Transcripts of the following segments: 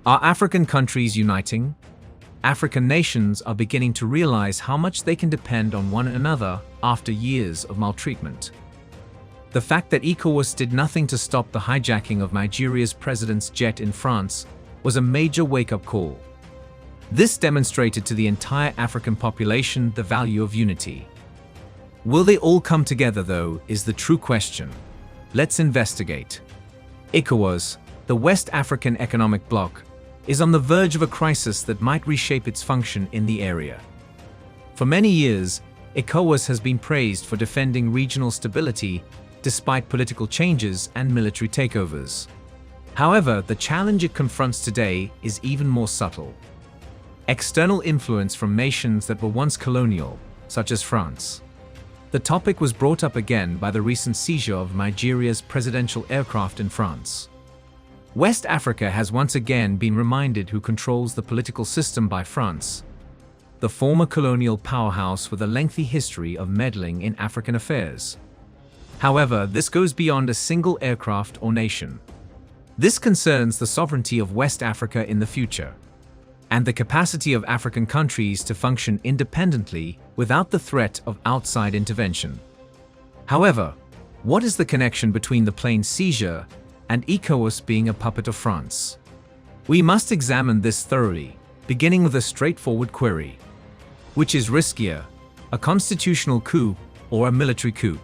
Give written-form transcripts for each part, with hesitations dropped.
Are African countries uniting? African nations are beginning to realize how much they can depend on one another after years of maltreatment. The fact that ECOWAS did nothing to stop the hijacking of Nigeria's president's jet in France was a major wake-up call. This demonstrated to the entire African population the value of unity. Will they all come together, though, is the true question. Let's investigate. ECOWAS, the West African Economic Bloc, is on the verge of a crisis that might reshape its function in the area. For many years, ECOWAS has been praised for defending regional stability despite political changes and military takeovers. However, the challenge it confronts today is even more subtle. External influence from nations that were once colonial, such as France. The topic was brought up again by the recent seizure of Nigeria's presidential aircraft in France. West Africa has once again been reminded who controls the political system by France, the former colonial powerhouse with a lengthy history of meddling in African affairs. However, this goes beyond a single aircraft or nation. This concerns the sovereignty of West Africa in the future, and the capacity of African countries to function independently without the threat of outside intervention. However, what is the connection between the plane seizure and ECOWAS being a puppet of France? We must examine this thoroughly, beginning with a straightforward query. Which is riskier, a constitutional coup or a military coup?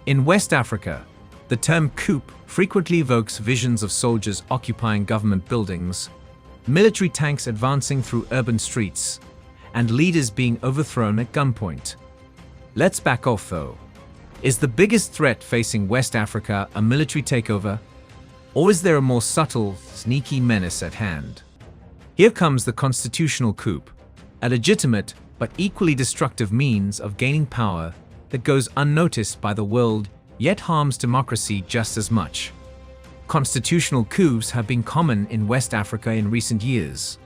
In West Africa, the term coup frequently evokes visions of soldiers occupying government buildings, military tanks advancing through urban streets, and leaders being overthrown at gunpoint. Let's back off, though. Is the biggest threat facing West Africa a military takeover? Or is there a more subtle, sneaky menace at hand? Here comes the constitutional coup, a legitimate but equally destructive means of gaining power that goes unnoticed by the world yet harms democracy just as much. Constitutional coups have been common in West Africa in recent years.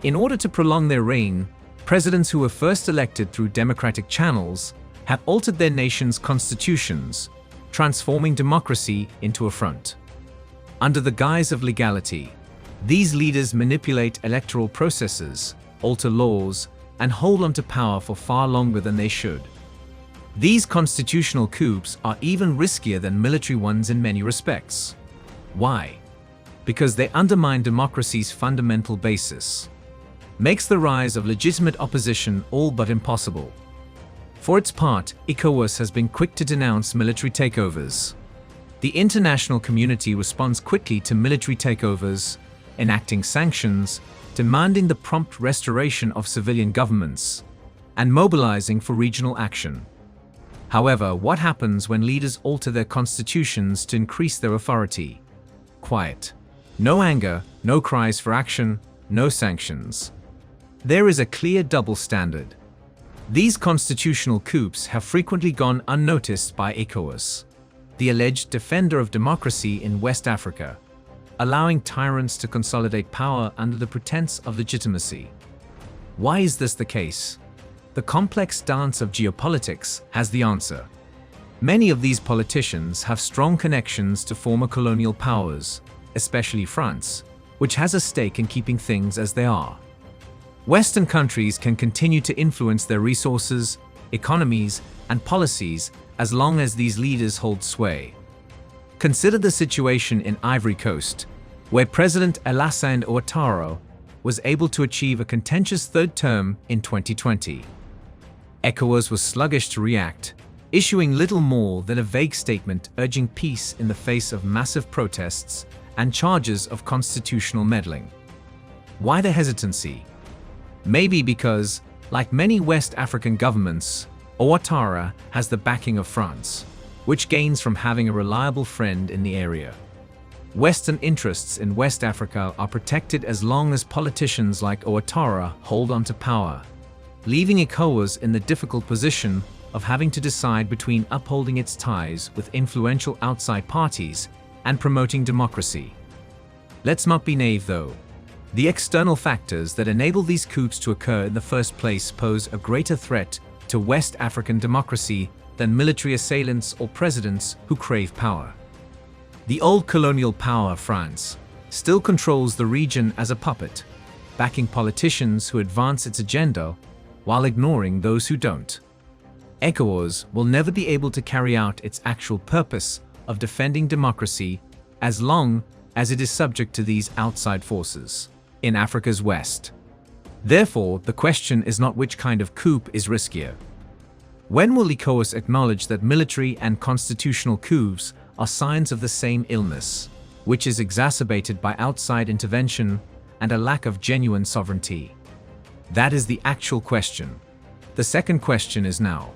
In order to prolong their reign, presidents who were first elected through democratic channels have altered their nation's constitutions, transforming democracy into a front. Under the guise of legality, these leaders manipulate electoral processes, alter laws, and hold on to power for far longer than they should. These constitutional coups are even riskier than military ones in many respects. Why? Because they undermine democracy's fundamental basis. Makes the rise of legitimate opposition all but impossible. For its part, ECOWAS has been quick to denounce military takeovers. The international community responds quickly to military takeovers, enacting sanctions, demanding the prompt restoration of civilian governments, and mobilizing for regional action. However, what happens when leaders alter their constitutions to increase their authority? Quiet. No anger, no cries for action, no sanctions. There is a clear double standard. These constitutional coups have frequently gone unnoticed by ECOWAS, the alleged defender of democracy in West Africa, allowing tyrants to consolidate power under the pretense of legitimacy. Why is this the case? The complex dance of geopolitics has the answer. Many of these politicians have strong connections to former colonial powers, especially France, which has a stake in keeping things as they are. Western countries can continue to influence their resources, economies, and policies as long as these leaders hold sway. Consider the situation in Ivory Coast, where President Alassane Ouattara was able to achieve a contentious third term in 2020. ECOWAS was sluggish to react, issuing little more than a vague statement urging peace in the face of massive protests and charges of constitutional meddling. Why the hesitancy? Maybe because, like many West African governments, Ouattara has the backing of France, which gains from having a reliable friend in the area. Western interests in West Africa are protected as long as politicians like Ouattara hold on to power, leaving ECOWAS in the difficult position of having to decide between upholding its ties with influential outside parties and promoting democracy. Let's not be naive, though. The external factors that enable these coups to occur in the first place pose a greater threat to West African democracy than military assailants or presidents who crave power. The old colonial power France, still controls the region as a puppet, backing politicians who advance its agenda while ignoring those who don't. ECOWAS will never be able to carry out its actual purpose of defending democracy as long as it is subject to these outside forces in Africa's West. Therefore, the question is not which kind of coup is riskier. When will ECOWAS acknowledge that military and constitutional coups are signs of the same illness, which is exacerbated by outside intervention and a lack of genuine sovereignty? That is the actual question. The second question is now,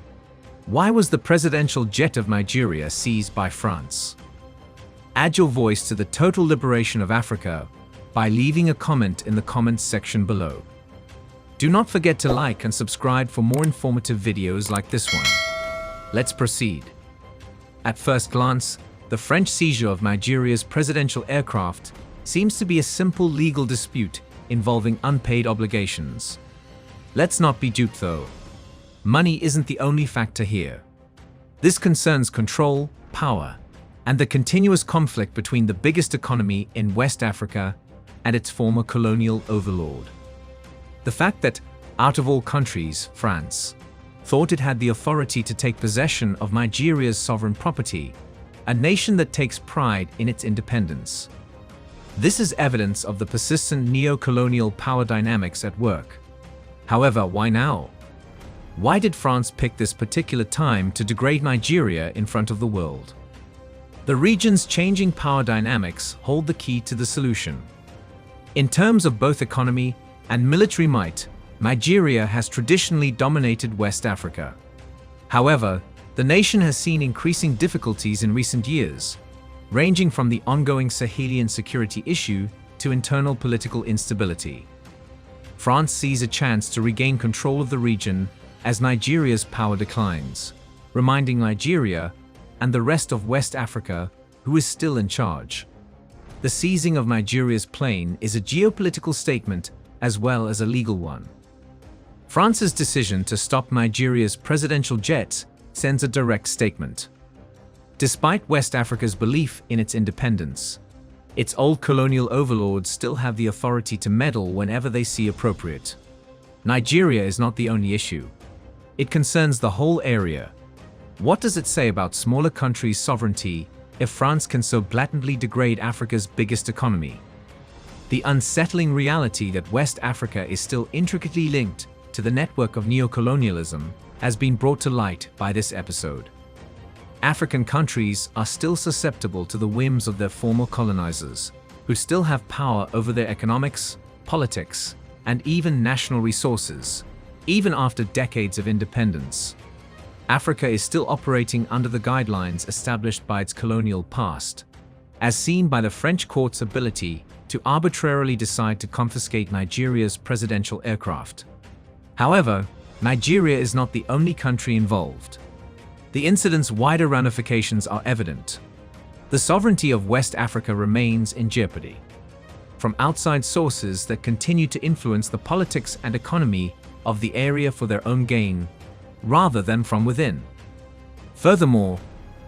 why was the presidential jet of Nigeria seized by France? Add your voice to the total liberation of Africa by leaving a comment in the comments section below. Do not forget to like and subscribe for more informative videos like this one. Let's proceed. At first glance, the French seizure of Nigeria's presidential aircraft seems to be a simple legal dispute involving unpaid obligations. Let's not be duped though. Money isn't the only factor here. This concerns control, power, and the continuous conflict between the biggest economy in West Africa and its former colonial overlord. The fact that, out of all countries, France thought it had the authority to take possession of Nigeria's sovereign property, a nation that takes pride in its independence. This is evidence of the persistent neo-colonial power dynamics at work. However, why now? Why did France pick this particular time to degrade Nigeria in front of the world? The region's changing power dynamics hold the key to the solution. In terms of both economy and military might, Nigeria has traditionally dominated West Africa. However, the nation has seen increasing difficulties in recent years, ranging from the ongoing Sahelian security issue to internal political instability. France sees a chance to regain control of the region as Nigeria's power declines, reminding Nigeria and the rest of West Africa who is still in charge. The seizing of Nigeria's plane is a geopolitical statement as well as a legal one. France's decision to stop Nigeria's presidential jet sends a direct statement. Despite West Africa's belief in its independence, its old colonial overlords still have the authority to meddle whenever they see appropriate. Nigeria is not the only issue. It concerns the whole area. What does it say about smaller countries' sovereignty if France can so blatantly degrade Africa's biggest economy? The unsettling reality that West Africa is still intricately linked to the network of neocolonialism has been brought to light by this episode. African countries are still susceptible to the whims of their former colonizers, who still have power over their economics, politics, and even national resources, even after decades of independence. Africa is still operating under the guidelines established by its colonial past, as seen by the French court's ability to arbitrarily decide to confiscate Nigeria's presidential aircraft. However, Nigeria is not the only country involved. The incident's wider ramifications are evident. The sovereignty of West Africa remains in jeopardy from outside sources that continue to influence the politics and economy of the area for their own gain, rather than from within. Furthermore,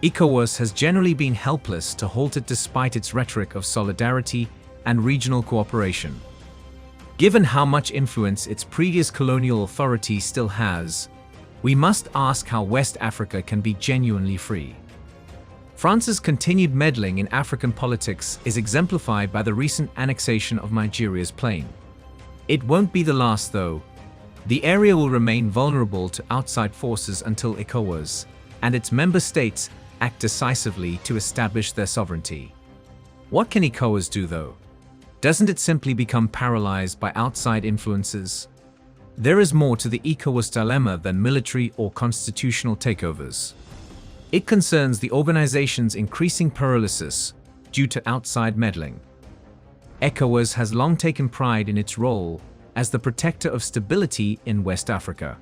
ECOWAS has generally been helpless to halt it despite its rhetoric of solidarity and regional cooperation. Given how much influence its previous colonial authority still has, we must ask how West Africa can be genuinely free. France's continued meddling in African politics is exemplified by the recent annexation of Nigeria's plain. It won't be the last though. The area will remain vulnerable to outside forces until ECOWAS and its member states act decisively to establish their sovereignty. What can ECOWAS do though? Doesn't it simply become paralyzed by outside influences? There is more to the ECOWAS dilemma than military or constitutional takeovers. It concerns the organization's increasing paralysis due to outside meddling. ECOWAS has long taken pride in its role as the protector of stability in West Africa.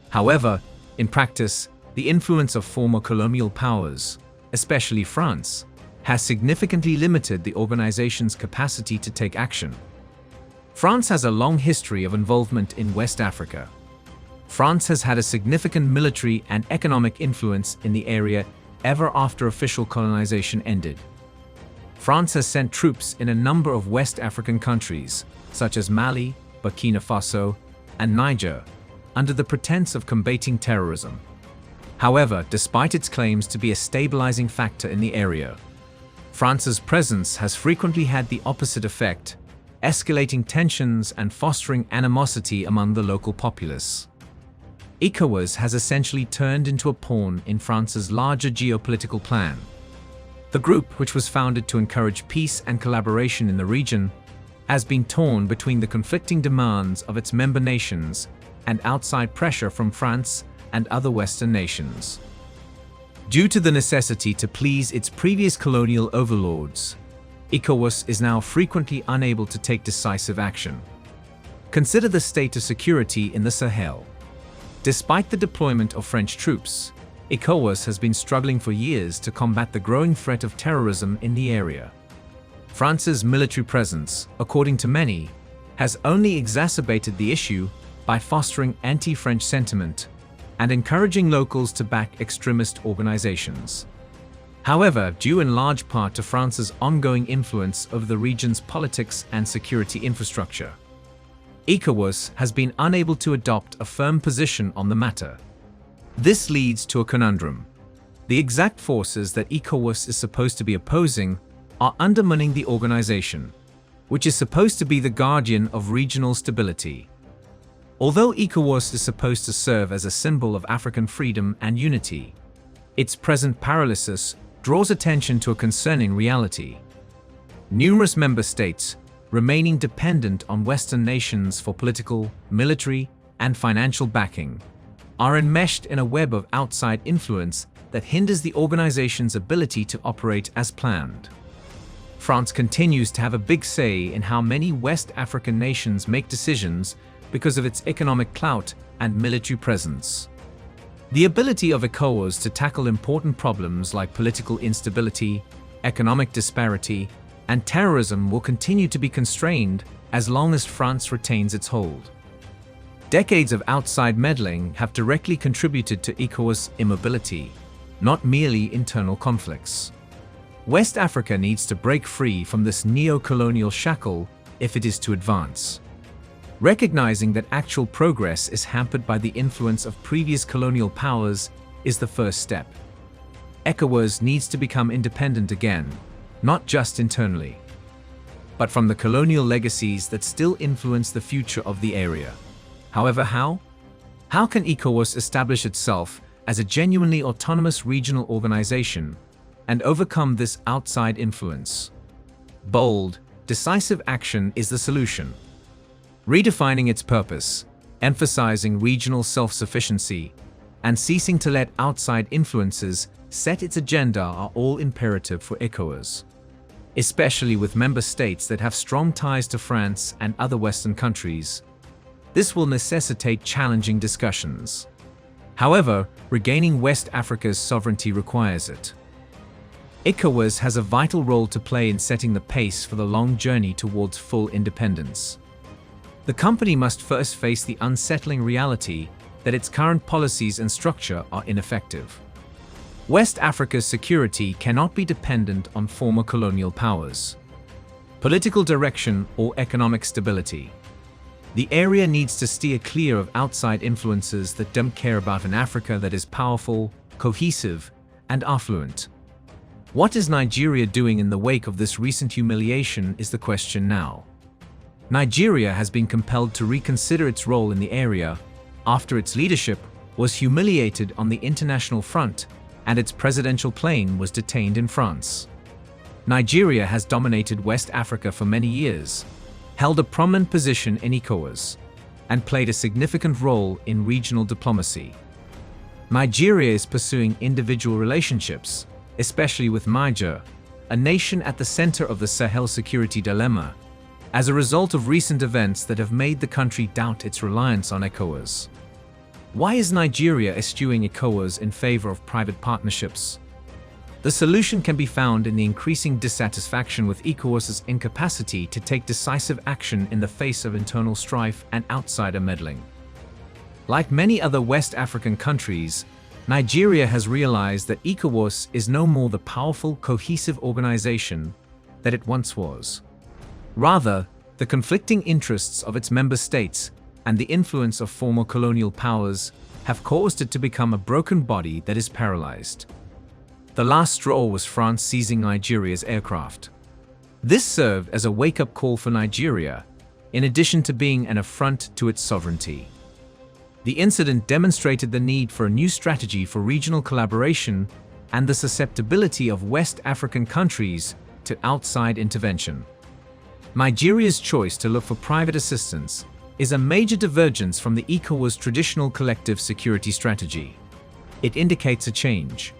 However, in practice, the influence of former colonial powers, especially France, has significantly limited the organization's capacity to take action. France has a long history of involvement in West Africa. France has had a significant military and economic influence in the area ever after official colonization ended. France has sent troops in a number of West African countries, such as Mali, Burkina Faso, and Niger, under the pretense of combating terrorism. However, despite its claims to be a stabilizing factor in the area, France's presence has frequently had the opposite effect, escalating tensions and fostering animosity among the local populace. ECOWAS has essentially turned into a pawn in France's larger geopolitical plan. The group, which was founded to encourage peace and collaboration in the region, has been torn between the conflicting demands of its member nations and outside pressure from France and other Western nations. Due to the necessity to please its previous colonial overlords, ECOWAS is now frequently unable to take decisive action. Consider the state of security in the Sahel. Despite the deployment of French troops, ECOWAS has been struggling for years to combat the growing threat of terrorism in the area. France's military presence, according to many, has only exacerbated the issue by fostering anti-French sentiment and encouraging locals to back extremist organizations. However, due in large part to France's ongoing influence over the region's politics and security infrastructure, ECOWAS has been unable to adopt a firm position on the matter. This leads to a conundrum. The exact forces that ECOWAS is supposed to be opposing are undermining the organization, which is supposed to be the guardian of regional stability. Although ECOWAS is supposed to serve as a symbol of African freedom and unity, its present paralysis draws attention to a concerning reality. Numerous member states, remaining dependent on Western nations for political, military, and financial backing, are enmeshed in a web of outside influence that hinders the organization's ability to operate as planned. France continues to have a big say in how many West African nations make decisions because of its economic clout and military presence. The ability of ECOWAS to tackle important problems like political instability, economic disparity, and terrorism will continue to be constrained as long as France retains its hold. Decades of outside meddling have directly contributed to ECOWAS' immobility, not merely internal conflicts. West Africa needs to break free from this neo-colonial shackle if it is to advance. Recognizing that actual progress is hampered by the influence of previous colonial powers is the first step. ECOWAS needs to become independent again, not just internally, but from the colonial legacies that still influence the future of the area. However, how? How can ECOWAS establish itself as a genuinely autonomous regional organization and overcome this outside influence? Bold, decisive action is the solution. Redefining its purpose, emphasizing regional self-sufficiency, and ceasing to let outside influences set its agenda are all imperative for ECOWAS, especially with member states that have strong ties to France and other Western countries. This will necessitate challenging discussions. However, regaining West Africa's sovereignty requires it. ECOWAS has a vital role to play in setting the pace for the long journey towards full independence. The company must first face the unsettling reality that its current policies and structure are ineffective. West Africa's security cannot be dependent on former colonial powers, political direction, or economic stability. The area needs to steer clear of outside influences that don't care about an Africa that is powerful, cohesive, and affluent. What is Nigeria doing in the wake of this recent humiliation is the question now. Nigeria has been compelled to reconsider its role in the area after its leadership was humiliated on the international front and its presidential plane was detained in France. Nigeria has dominated West Africa for many years, held a prominent position in ECOWAS, and played a significant role in regional diplomacy. Nigeria is pursuing individual relationships, especially with Niger, a nation at the center of the Sahel security dilemma, as a result of recent events that have made the country doubt its reliance on ECOWAS. Why is Nigeria eschewing ECOWAS in favor of private partnerships? The solution can be found in the increasing dissatisfaction with ECOWAS's incapacity to take decisive action in the face of internal strife and outsider meddling. Like many other West African countries, Nigeria has realized that ECOWAS is no more the powerful, cohesive organization that it once was. Rather, the conflicting interests of its member states and the influence of former colonial powers have caused it to become a broken body that is paralyzed. The last straw was France seizing Nigeria's aircraft. This served as a wake-up call for Nigeria, in addition to being an affront to its sovereignty. The incident demonstrated the need for a new strategy for regional collaboration and the susceptibility of West African countries to outside intervention. Nigeria's choice to look for private assistance is a major divergence from the ECOWAS traditional collective security strategy. It indicates a change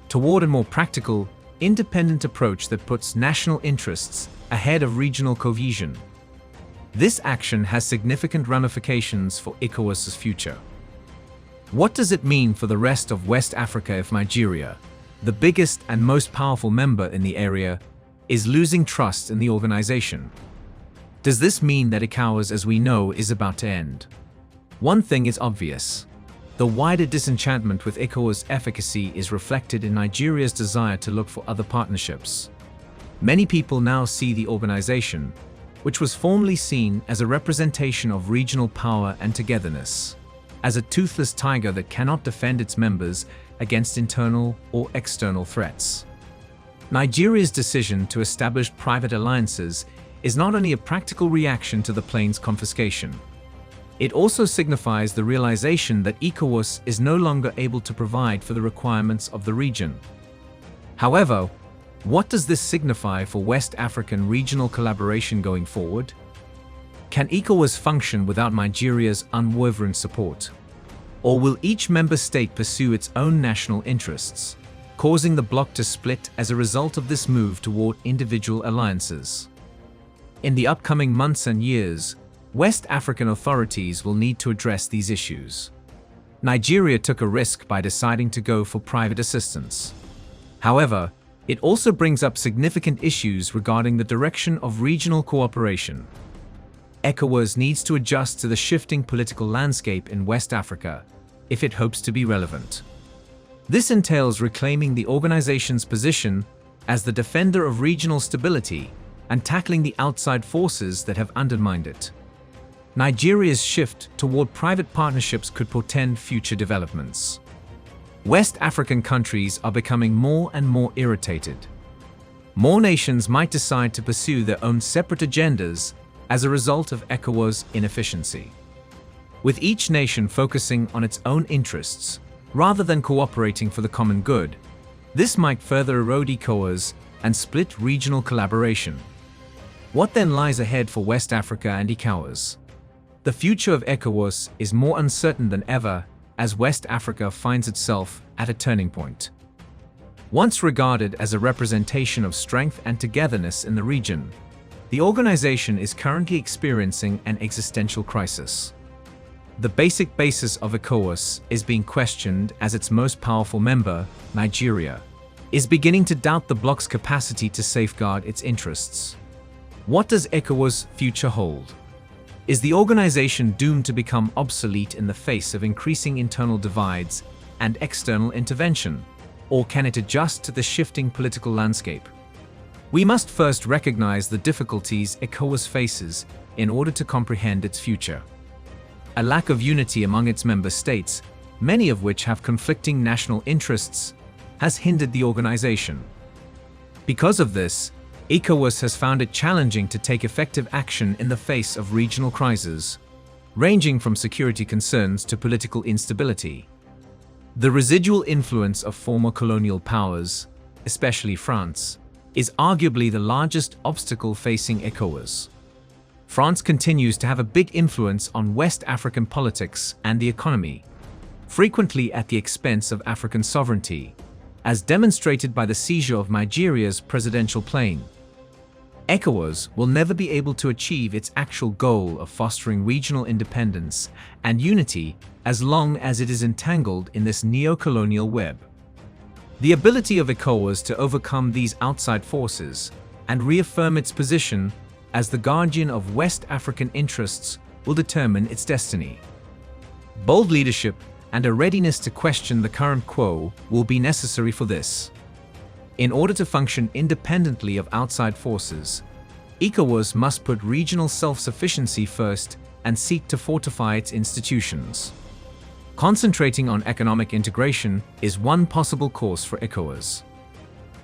toward a more practical, independent approach that puts national interests ahead of regional cohesion. This action has significant ramifications for ECOWAS's future. What does it mean for the rest of West Africa if Nigeria, the biggest and most powerful member in the area, is losing trust in the organization? Does this mean that ECOWAS as we know is about to end? One thing is obvious. The wider disenchantment with ECOWAS' efficacy is reflected in Nigeria's desire to look for other partnerships. Many people now see the organization, which was formerly seen as a representation of regional power and togetherness, as a toothless tiger that cannot defend its members against internal or external threats. Nigeria's decision to establish private alliances is not only a practical reaction to the plane's confiscation. It also signifies the realization that ECOWAS is no longer able to provide for the requirements of the region. However, what does this signify for West African regional collaboration going forward? Can ECOWAS function without Nigeria's unwavering support? Or will each member state pursue its own national interests, causing the bloc to split as a result of this move toward individual alliances? In the upcoming months and years, West African authorities will need to address these issues. Nigeria took a risk by deciding to go for private assistance. However, it also brings up significant issues regarding the direction of regional cooperation. ECOWAS needs to adjust to the shifting political landscape in West Africa if it hopes to be relevant. This entails reclaiming the organization's position as the defender of regional stability and tackling the outside forces that have undermined it. Nigeria's shift toward private partnerships could portend future developments. West African countries are becoming more and more irritated. More nations might decide to pursue their own separate agendas as a result of ECOWAS' inefficiency. With each nation focusing on its own interests, rather than cooperating for the common good, this might further erode ECOWAS and split regional collaboration. What then lies ahead for West Africa and ECOWAS? The future of ECOWAS is more uncertain than ever as West Africa finds itself at a turning point. Once regarded as a representation of strength and togetherness in the region, the organization is currently experiencing an existential crisis. The basic basis of ECOWAS is being questioned as its most powerful member, Nigeria, is beginning to doubt the bloc's capacity to safeguard its interests. What does ECOWAS' future hold? Is the organization doomed to become obsolete in the face of increasing internal divides and external intervention, or can it adjust to the shifting political landscape? We must first recognize the difficulties ECOWAS faces in order to comprehend its future. A lack of unity among its member states, many of which have conflicting national interests, has hindered the organization. Because of this, ECOWAS has found it challenging to take effective action in the face of regional crises, ranging from security concerns to political instability. The residual influence of former colonial powers, especially France, is arguably the largest obstacle facing ECOWAS. France continues to have a big influence on West African politics and the economy, frequently at the expense of African sovereignty, as demonstrated by the seizure of Nigeria's presidential plane. ECOWAS will never be able to achieve its actual goal of fostering regional independence and unity as long as it is entangled in this neo-colonial web. The ability of ECOWAS to overcome these outside forces and reaffirm its position as the guardian of West African interests will determine its destiny. Bold leadership and a readiness to question the current quo will be necessary for this. In order to function independently of outside forces, ECOWAS must put regional self-sufficiency first and seek to fortify its institutions. Concentrating on economic integration is one possible course for ECOWAS.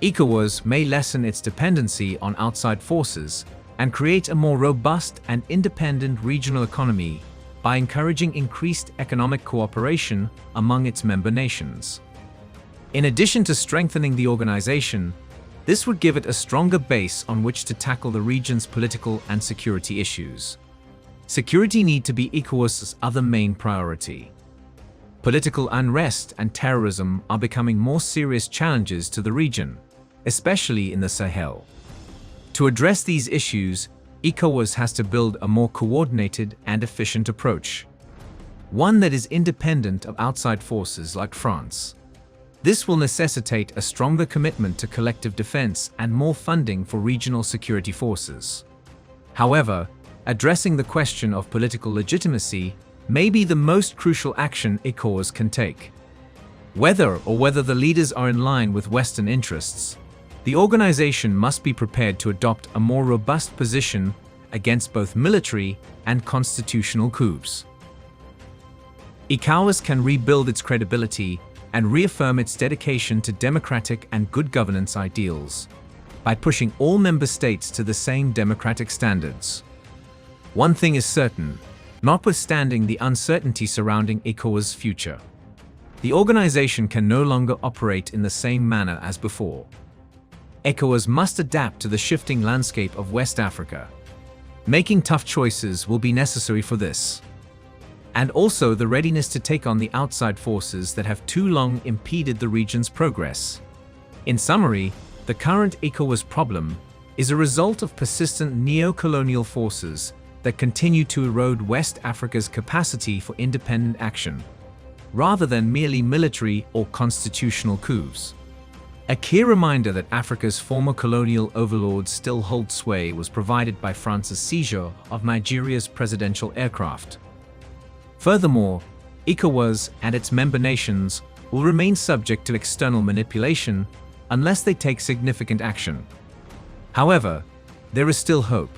ECOWAS may lessen its dependency on outside forces and create a more robust and independent regional economy by encouraging increased economic cooperation among its member nations. In addition to strengthening the organization, this would give it a stronger base on which to tackle the region's political and security issues. Security need to be ECOWAS's other main priority. Political unrest and terrorism are becoming more serious challenges to the region, especially in the Sahel. To address these issues, ECOWAS has to build a more coordinated and efficient approach, one that is independent of outside forces like France. This will necessitate a stronger commitment to collective defense and more funding for regional security forces. However, addressing the question of political legitimacy may be the most crucial action ECOWAS can take. Whether the leaders are in line with Western interests, the organization must be prepared to adopt a more robust position against both military and constitutional coups. ECOWAS can rebuild its credibility and reaffirm its dedication to democratic and good governance ideals by pushing all member states to the same democratic standards. One thing is certain, notwithstanding the uncertainty surrounding ECOWAS' future, the organization can no longer operate in the same manner as before. ECOWAS must adapt to the shifting landscape of West Africa. Making tough choices will be necessary for this, and also the readiness to take on the outside forces that have too long impeded the region's progress. In summary, the current ECOWAS problem is a result of persistent neo-colonial forces that continue to erode West Africa's capacity for independent action, rather than merely military or constitutional coups. A key reminder that Africa's former colonial overlords still hold sway was provided by France's seizure of Nigeria's presidential aircraft. Furthermore, ECOWAS and its member nations will remain subject to external manipulation unless they take significant action. However, there is still hope.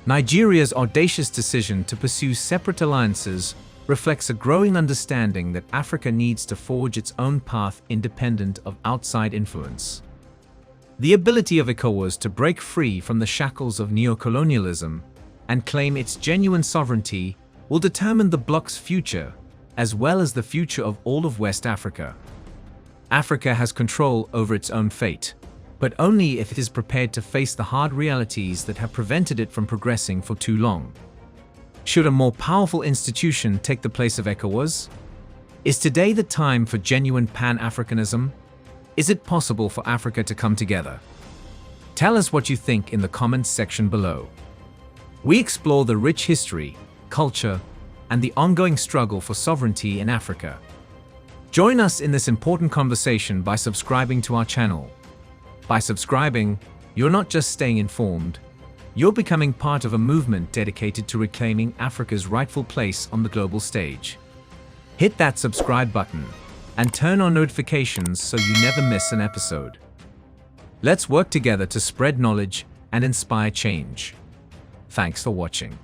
Nigeria's audacious decision to pursue separate alliances reflects a growing understanding that Africa needs to forge its own path independent of outside influence. The ability of ECOWAS to break free from the shackles of neocolonialism and claim its genuine sovereignty will determine the bloc's future, as well as the future of all of West Africa. Africa has control over its own fate, but only if it is prepared to face the hard realities that have prevented it from progressing for too long. Should a more powerful institution take the place of ECOWAS? Is today the time for genuine Pan-Africanism? Is it possible for Africa to come together? Tell us what you think in the comments section below. We explore the rich history, culture, and the ongoing struggle for sovereignty in Africa. Join us in this important conversation by subscribing to our channel. By subscribing, you're not just staying informed, you're becoming part of a movement dedicated to reclaiming Africa's rightful place on the global stage. Hit that subscribe button and turn on notifications so you never miss an episode. Let's work together to spread knowledge and inspire change. Thanks for watching.